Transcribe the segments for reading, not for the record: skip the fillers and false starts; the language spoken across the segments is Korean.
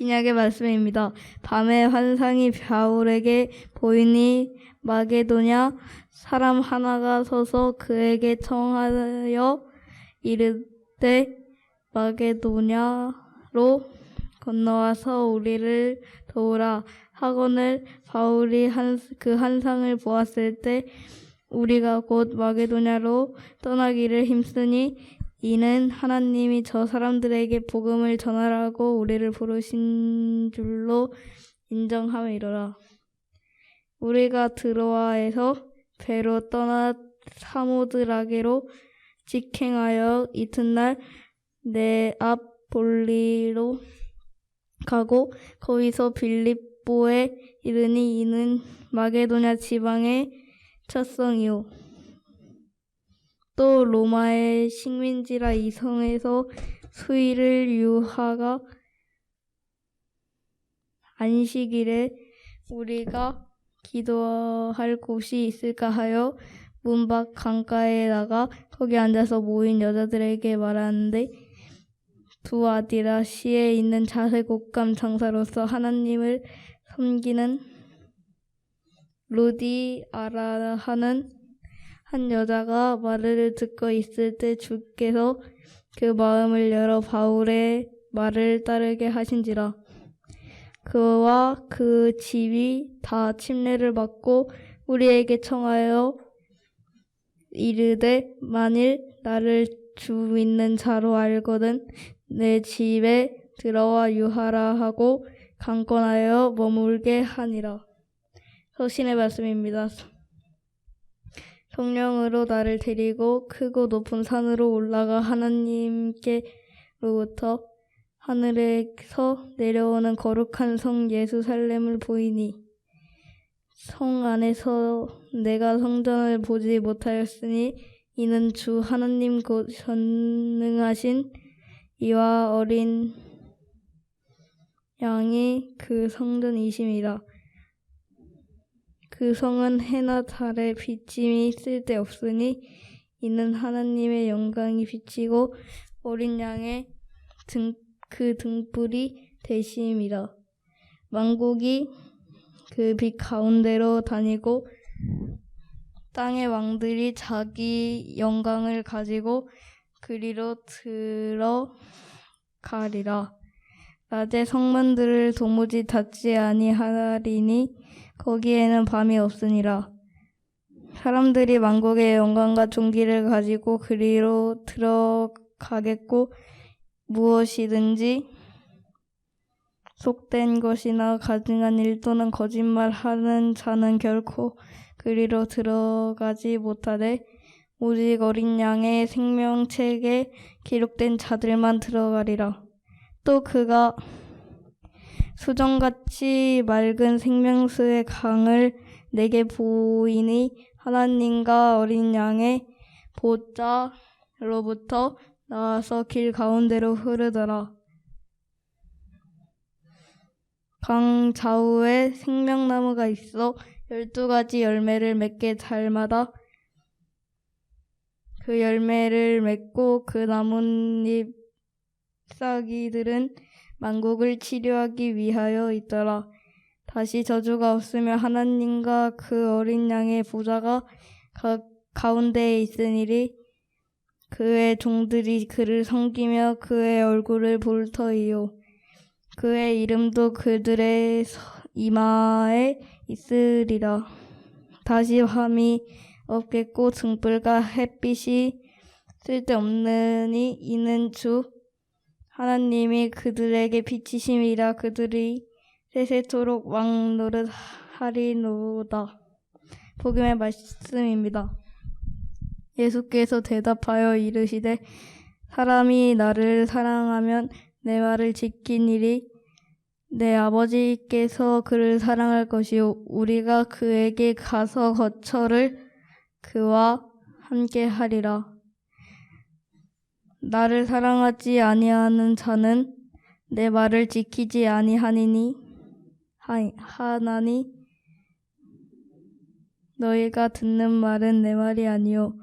신약의 말씀입니다. 밤에 환상이 바울에게 보이니 마게도냐 사람 하나가 서서 그에게 청하여 이르되 마게도냐로 건너와서 우리를 도우라 하거늘 바울이 그 환상을 보았을 때 우리가 곧 마게도냐로 떠나기를 힘쓰니 이는 하나님이 저 사람들에게 복음을 전하라고 우리를 부르신 줄로 인정함이로라. 우리가 드로아에서 배로 떠나 사모드라게로 직행하여 이튿날 네아폴리로 가고 거기서 빌립보에 이르니 이는 마게도냐 지방의 첫성이요 또 로마의 식민지라 이 성에서 수일을 유하가 안식일에 우리가 기도할 곳이 있을까 하여 문 밖 강가에 나가 거기 앉아서 모인 여자들에게 말하는데 두아디라시에 있는 자색 옷감 장사로서 하나님을 섬기는 루디아라 하는 한 여자가 말을 듣고 있을 때 주께서 그 마음을 열어 바울의 말을 따르게 하신지라. 그와 그 집이 다 침례를 받고 우리에게 청하여 이르되 만일 나를 주 믿는 자로 알거든 내 집에 들어와 유하라 하고 강권하여 머물게 하니라. 서신의 말씀입니다. 성령으로 나를 데리고 크고 높은 산으로 올라가 하나님께로부터 하늘에서 내려오는 거룩한 성 예루살렘을 보이니 성 안에서 내가 성전을 보지 못하였으니 이는 주 하나님 곧 전능하신 이와 어린 양이 그 성전이심이라. 그 성은 해나 달의 비침이 쓸데없으니 이는 하나님의 영광이 비치고 어린 양의 그 등불이 되심이라. 만국이 그 빛 가운데로 다니고 땅의 왕들이 자기 영광을 가지고 그리로 들어가리라. 낮에 성문들을 도무지 닫지 아니하리니 거기에는 밤이 없으니라. 사람들이 만국의 영광과 존귀를 가지고 그리로 들어가겠고 무엇이든지 속된 것이나 가증한 일 또는 거짓말하는 자는 결코 그리로 들어가지 못하되 오직 어린 양의 생명책에 기록된 자들만 들어가리라. 또 그가 수정같이 맑은 생명수의 강을 내게 보이니 하나님과 어린 양의 보좌로부터 나와서 길 가운데로 흐르더라. 강 좌우에 생명나무가 있어 12가지 열매를 맺게 달마다 그 열매를 맺고 그 나뭇잎 싹이들은 만국을 치료하기 위하여 있더라. 다시 저주가 없으며 하나님과 그 어린 양의 보좌가 가운데에 있으니리. 그의 종들이 그를 섬기며 그의 얼굴을 볼 터이요. 그의 이름도 그들의 이마에 있으리라. 다시 밤이 없겠고 등불과 햇빛이 쓸데없느니 이는 주 하나님이 그들에게 비치심이라. 그들이 세세토록 왕노릇하리로다. 복음의 말씀입니다. 예수께서 대답하여 이르시되 사람이 나를 사랑하면 내 말을 지키니리. 내 아버지께서 그를 사랑할 것이요 우리가 그에게 가서 거처를 그와 함께 하리라. 나를 사랑하지 아니하는 자는 내 말을 지키지 아니하나니 너희가 듣는 말은 내 말이 아니요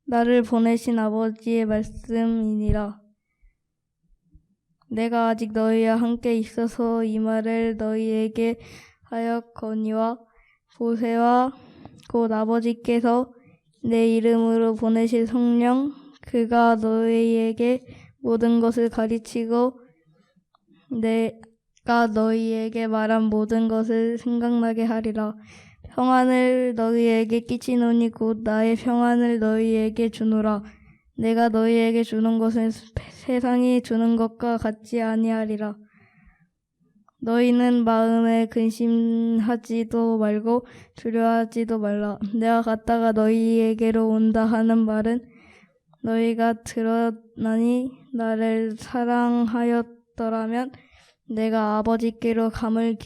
나를 보내신 아버지의 말씀이니라. 내가 아직 너희와 함께 있어서 이 말을 너희에게 하였거니와 보세와 곧 아버지께서 내 이름으로 보내실 성령 그가 너희에게 모든 것을 가르치고 내가 너희에게 말한 모든 것을 생각나게 하리라. 평안을 너희에게 끼치노니 곧 나의 평안을 너희에게 주노라. 내가 너희에게 주는 것은 세상이 주는 것과 같지 아니하리라. 너희는 마음에 근심하지도 말고 두려워하지도 말라. 내가 갔다가 너희에게로 온다 하는 말은 너희가 들었나니 나를 사랑하였더라면 내가 아버지께로 감을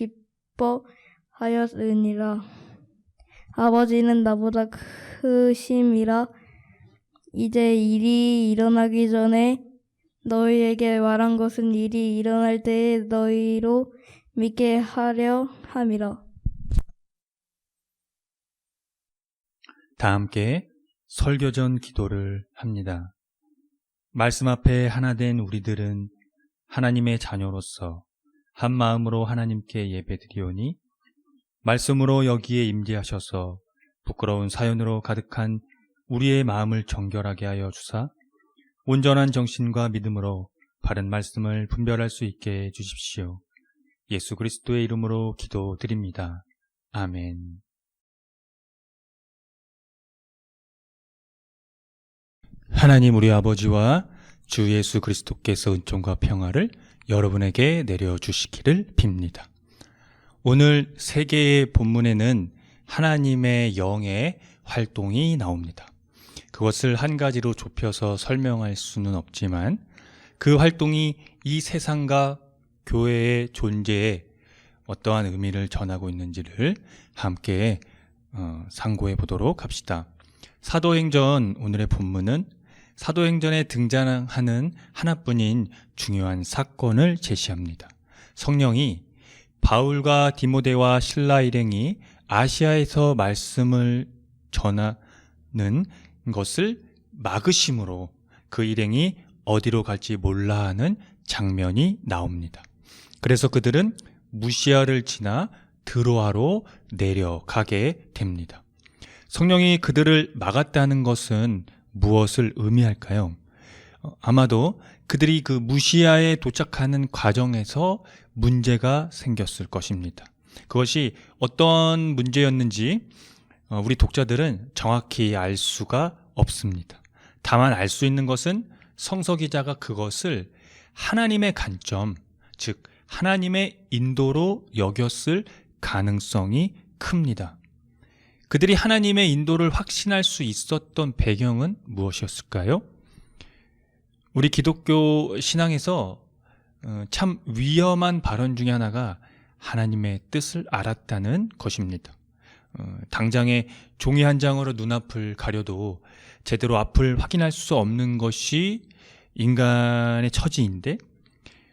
기뻐하였으니라. 아버지는 나보다 크심이라. 이제 일이 일어나기 전에 너희에게 말한 것은 일이 일어날 때에 너희로 믿게 하려 함이라. 다 함께 설교전 기도를 합니다. 말씀 앞에 하나 된 우리들은 하나님의 자녀로서 한 마음으로 하나님께 예배드리오니 말씀으로 여기에 임재하셔서 부끄러운 사연으로 가득한 우리의 마음을 정결하게 하여 주사 온전한 정신과 믿음으로 바른 말씀을 분별할 수 있게 해 주십시오. 예수 그리스도의 이름으로 기도드립니다. 아멘. 하나님 우리 아버지와 주 예수 그리스도께서 은총과 평화를 여러분에게 내려주시기를 빕니다. 오늘 세 개의 본문에는 하나님의 영의 활동이 나옵니다. 그것을 한 가지로 좁혀서 설명할 수는 없지만 그 활동이 이 세상과 교회의 존재에 어떠한 의미를 전하고 있는지를 함께 상고해 보도록 합시다. 사도행전 오늘의 본문은 사도행전에 등장하는 하나뿐인 중요한 사건을 제시합니다. 성령이 바울과 디모데와 실라 일행이 아시아에서 말씀을 전하는 것을 막으심으로 그 일행이 어디로 갈지 몰라 하는 장면이 나옵니다. 그래서 그들은 무시아를 지나 드로아로 내려가게 됩니다. 성령이 그들을 막았다는 것은 무엇을 의미할까요? 아마도 그들이 그 무시아에 도착하는 과정에서 문제가 생겼을 것입니다. 그것이 어떤 문제였는지 우리 독자들은 정확히 알 수가 없습니다. 다만 알 수 있는 것은 성서 기자가 그것을 하나님의 관점, 즉 하나님의 인도로 여겼을 가능성이 큽니다. 그들이 하나님의 인도를 확신할 수 있었던 배경은 무엇이었을까요? 우리 기독교 신앙에서 참 위험한 발언 중에 하나가 하나님의 뜻을 알았다는 것입니다. 당장에 종이 한 장으로 눈앞을 가려도 제대로 앞을 확인할 수 없는 것이 인간의 처지인데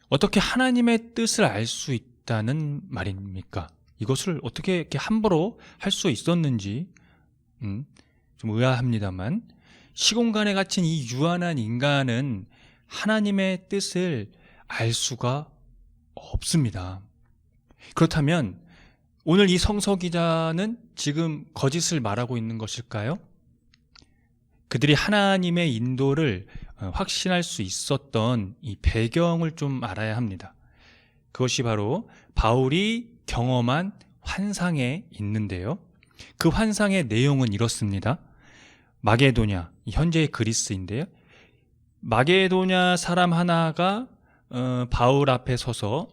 어떻게 하나님의 뜻을 알 수 있다는 말입니까? 이것을 어떻게 이렇게 함부로 할 수 있었는지 좀 의아합니다만 시공간에 갇힌 이 유한한 인간은 하나님의 뜻을 알 수가 없습니다. 그렇다면 오늘 이 성서 기자는 지금 거짓을 말하고 있는 것일까요? 그들이 하나님의 인도를 확신할 수 있었던 이 배경을 좀 알아야 합니다. 그것이 바로 바울이 경험한 환상에 있는데요. 그 환상의 내용은 이렇습니다. 마게도냐, 현재의 그리스인데요. 마게도냐 사람 하나가 바울 앞에 서서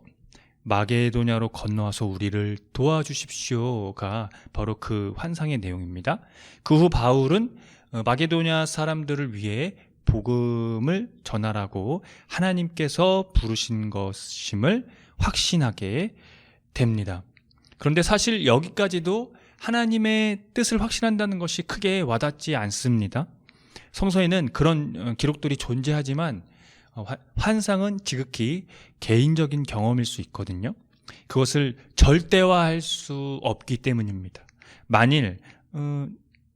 마게도냐로 건너와서 우리를 도와주십시오가 바로 그 환상의 내용입니다. 그 후 바울은 마게도냐 사람들을 위해 복음을 전하라고 하나님께서 부르신 것임을 확신하게 됩니다. 그런데 사실 여기까지도 하나님의 뜻을 확신한다는 것이 크게 와닿지 않습니다. 성서에는 그런 기록들이 존재하지만 환상은 지극히 개인적인 경험일 수 있거든요. 그것을 절대화할 수 없기 때문입니다. 만일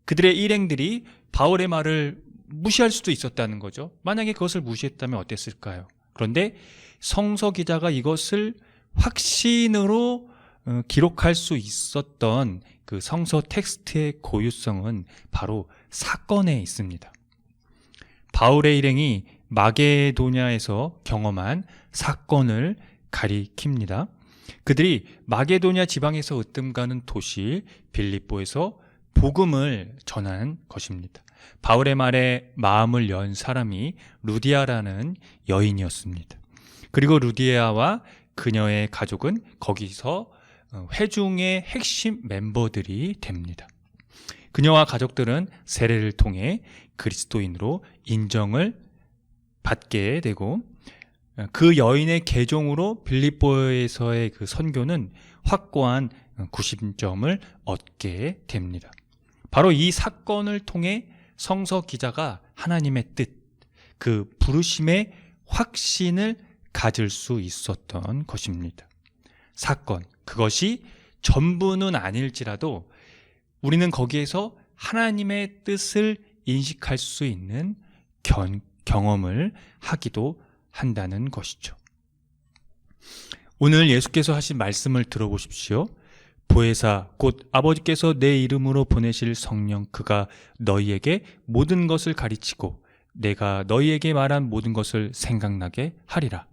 그들의 일행들이 바울의 말을 무시할 수도 있었다는 거죠. 만약에 그것을 무시했다면 어땠을까요? 그런데 성서 기자가 이것을 확신으로 기록할 수 있었던 그 성서 텍스트의 고유성은 바로 사건에 있습니다. 바울의 일행이 마게도냐에서 경험한 사건을 가리킵니다. 그들이 마게도냐 지방에서 으뜸가는 도시 빌립보에서 복음을 전한 것입니다. 바울의 말에 마음을 연 사람이 루디아라는 여인이었습니다. 그리고 루디아와 그녀의 가족은 거기서 회중의 핵심 멤버들이 됩니다. 그녀와 가족들은 세례를 통해 그리스도인으로 인정을 받게 되고 그 여인의 계종으로 빌립보에서의 그 선교는 확고한 90점을 얻게 됩니다. 바로 이 사건을 통해 성서 기자가 하나님의 뜻, 그 부르심의 확신을 가질 수 있었던 것입니다. 사건, 그것이 전부는 아닐지라도 우리는 거기에서 하나님의 뜻을 인식할 수 있는 경험을 하기도 한다는 것이죠. 오늘 예수께서 하신 말씀을 들어보십시오. 보혜사 곧 아버지께서 내 이름으로 보내실 성령 그가 너희에게 모든 것을 가르치고 내가 너희에게 말한 모든 것을 생각나게 하리라.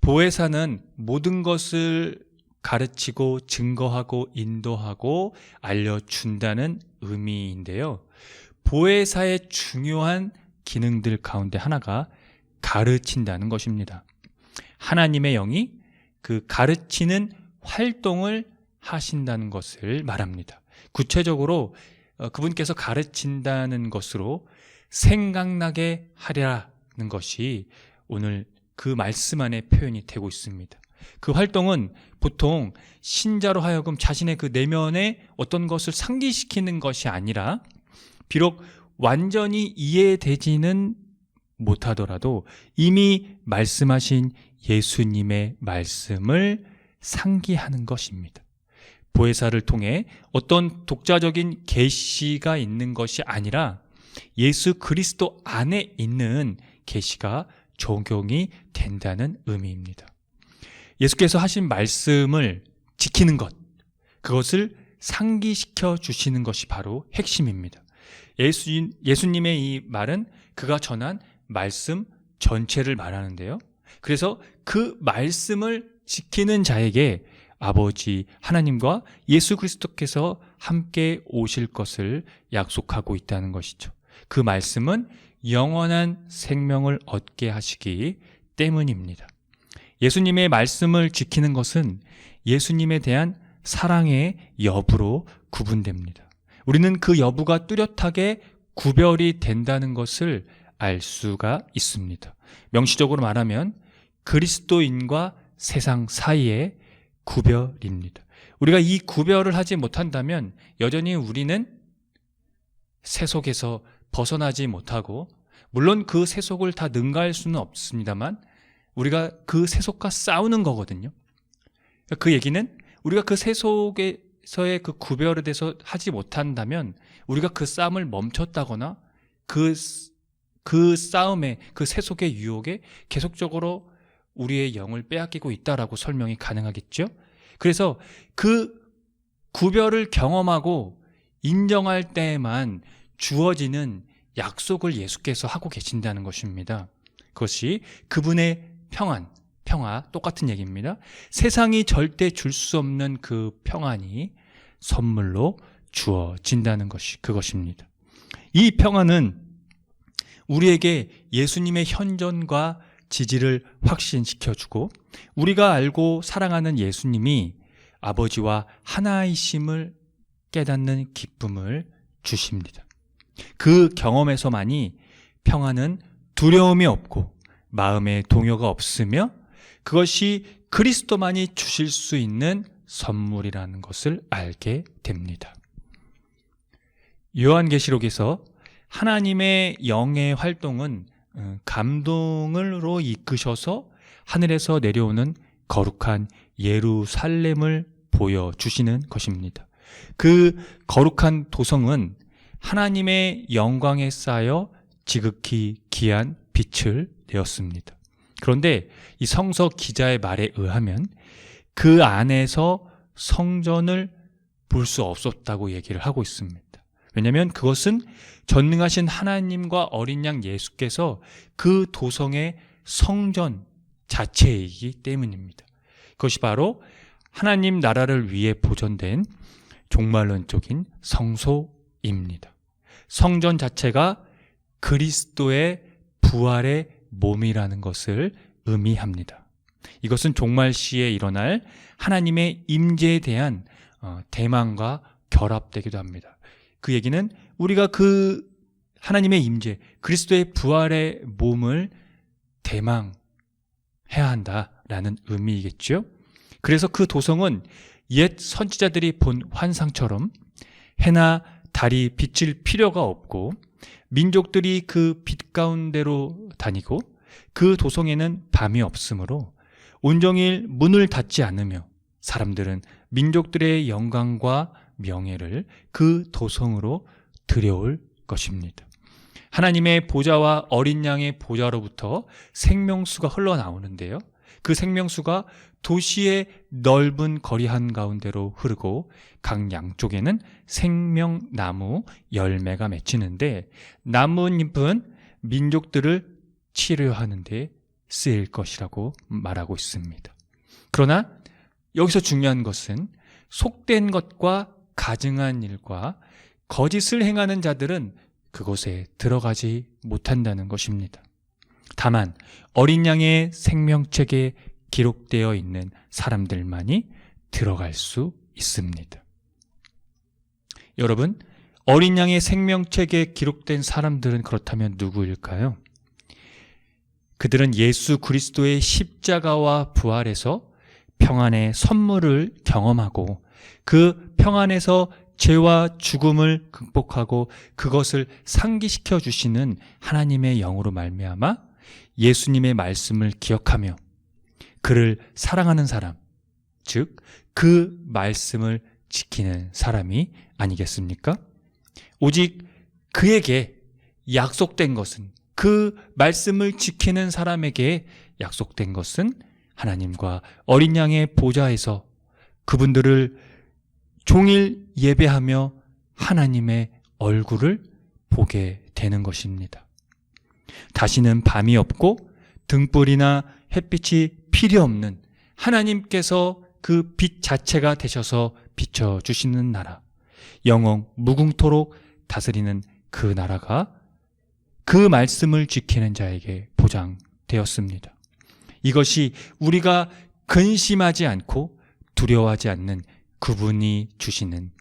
보혜사는 모든 것을 가르치고 증거하고 인도하고 알려준다는 의미인데요. 보혜사의 중요한 기능들 가운데 하나가 가르친다는 것입니다. 하나님의 영이 그 가르치는 활동을 하신다는 것을 말합니다. 구체적으로 그분께서 가르친다는 것으로 생각나게 하리라는 것이 오늘 그 말씀 안에 표현이 되고 있습니다. 그 활동은 보통 신자로 하여금 자신의 그 내면에 어떤 것을 상기시키는 것이 아니라 비록 완전히 이해되지는 못하더라도 이미 말씀하신 예수님의 말씀을 상기하는 것입니다. 보혜사를 통해 어떤 독자적인 계시가 있는 것이 아니라 예수 그리스도 안에 있는 계시가 적용이 된다는 의미입니다. 예수께서 하신 말씀을 지키는 것, 그것을 상기시켜 주시는 것이 바로 핵심입니다. 예수님의 이 말은 그가 전한 말씀 전체를 말하는데요. 그래서 그 말씀을 지키는 자에게 아버지 하나님과 예수 그리스도께서 함께 오실 것을 약속하고 있다는 것이죠. 그 말씀은 영원한 생명을 얻게 하시기 때문입니다. 예수님의 말씀을 지키는 것은 예수님에 대한 사랑의 여부로 구분됩니다. 우리는 그 여부가 뚜렷하게 구별이 된다는 것을 알 수가 있습니다. 명시적으로 말하면 그리스도인과 세상 사이의 구별입니다. 우리가 이 구별을 하지 못한다면 여전히 우리는 세속에서 벗어나지 못하고, 물론 그 세속을 다 능가할 수는 없습니다만 우리가 그 세속과 싸우는 거거든요. 그 얘기는 우리가 그 세속에서의 그 구별에 대해서 하지 못한다면 우리가 그 싸움을 멈췄다거나 그 싸움에, 그 세속의 유혹에 계속적으로 우리의 영을 빼앗기고 있다라고 설명이 가능하겠죠. 그래서 그 구별을 경험하고 인정할 때에만 주어지는 약속을 예수께서 하고 계신다는 것입니다. 그것이 그분의 평화, 똑같은 얘기입니다. 세상이 절대 줄 수 없는 그 평안이 선물로 주어진다는 것이 그것입니다. 이 평안은 우리에게 예수님의 현존과 지지를 확신시켜주고 우리가 알고 사랑하는 예수님이 아버지와 하나이심을 깨닫는 기쁨을 주십니다. 그 경험에서만이 평안은 두려움이 없고 마음에 동요가 없으며 그것이 그리스도만이 주실 수 있는 선물이라는 것을 알게 됩니다. 요한계시록에서 하나님의 영의 활동은 감동으로 이끄셔서 하늘에서 내려오는 거룩한 예루살렘을 보여주시는 것입니다. 그 거룩한 도성은 하나님의 영광에 쌓여 지극히 귀한 빛을 내었습니다. 그런데 이 성서 기자의 말에 의하면 그 안에서 성전을 볼 수 없었다고 얘기를 하고 있습니다. 왜냐하면 그것은 전능하신 하나님과 어린 양 예수께서 그 도성의 성전 자체이기 때문입니다. 그것이 바로 하나님 나라를 위해 보존된 종말론적인 성소입니다. 성전 자체가 그리스도의 부활의 몸이라는 것을 의미합니다. 이것은 종말 시에 일어날 하나님의 임재에 대한 대망과 결합되기도 합니다. 그 얘기는 우리가 그 하나님의 임재, 그리스도의 부활의 몸을 대망해야 한다라는 의미이겠죠. 그래서 그 도성은 옛 선지자들이 본 환상처럼 해나 달이 비칠 필요가 없고 민족들이 그 빛 가운데로 다니고 그 도성에는 밤이 없으므로 온종일 문을 닫지 않으며 사람들은 민족들의 영광과 명예를 그 도성으로 들여올 것입니다. 하나님의 보좌와 어린 양의 보좌로부터 생명수가 흘러나오는데요. 그 생명수가 도시의 넓은 거리 한가운데로 흐르고 각 양쪽에는 생명나무 열매가 맺히는데 나뭇잎은 민족들을 치료하는 데 쓰일 것이라고 말하고 있습니다. 그러나 여기서 중요한 것은 속된 것과 가증한 일과 거짓을 행하는 자들은 그곳에 들어가지 못한다는 것입니다. 다만 어린 양의 생명책에 기록되어 있는 사람들만이 들어갈 수 있습니다. 여러분, 어린 양의 생명책에 기록된 사람들은 그렇다면 누구일까요? 그들은 예수 그리스도의 십자가와 부활에서 평안의 선물을 경험하고 그 평안에서 죄와 죽음을 극복하고 그것을 상기시켜 주시는 하나님의 영으로 말미암아 예수님의 말씀을 기억하며 그를 사랑하는 사람, 즉 그 말씀을 지키는 사람이 아니겠습니까? 오직 그에게 약속된 것은, 그 말씀을 지키는 사람에게 약속된 것은 하나님과 어린 양의 보좌에서 그분들을 종일 예배하며 하나님의 얼굴을 보게 되는 것입니다. 다시는 밤이 없고 등불이나 햇빛이 필요 없는 하나님께서 그 빛 자체가 되셔서 비춰주시는 나라, 영원 무궁토록 다스리는 그 나라가 그 말씀을 지키는 자에게 보장되었습니다. 이것이 우리가 근심하지 않고 두려워하지 않는 그분이 주시는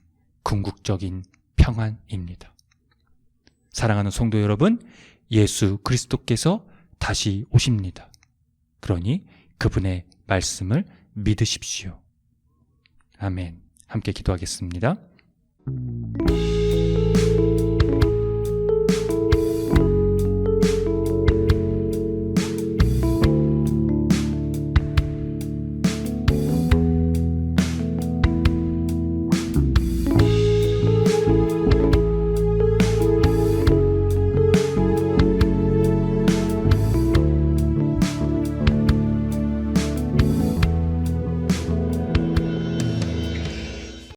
궁극적인 평안입니다. 사랑하는 성도 여러분, 예수 그리스도께서 다시 오십니다. 그러니 그분의 말씀을 믿으십시오. 아멘. 함께 기도하겠습니다.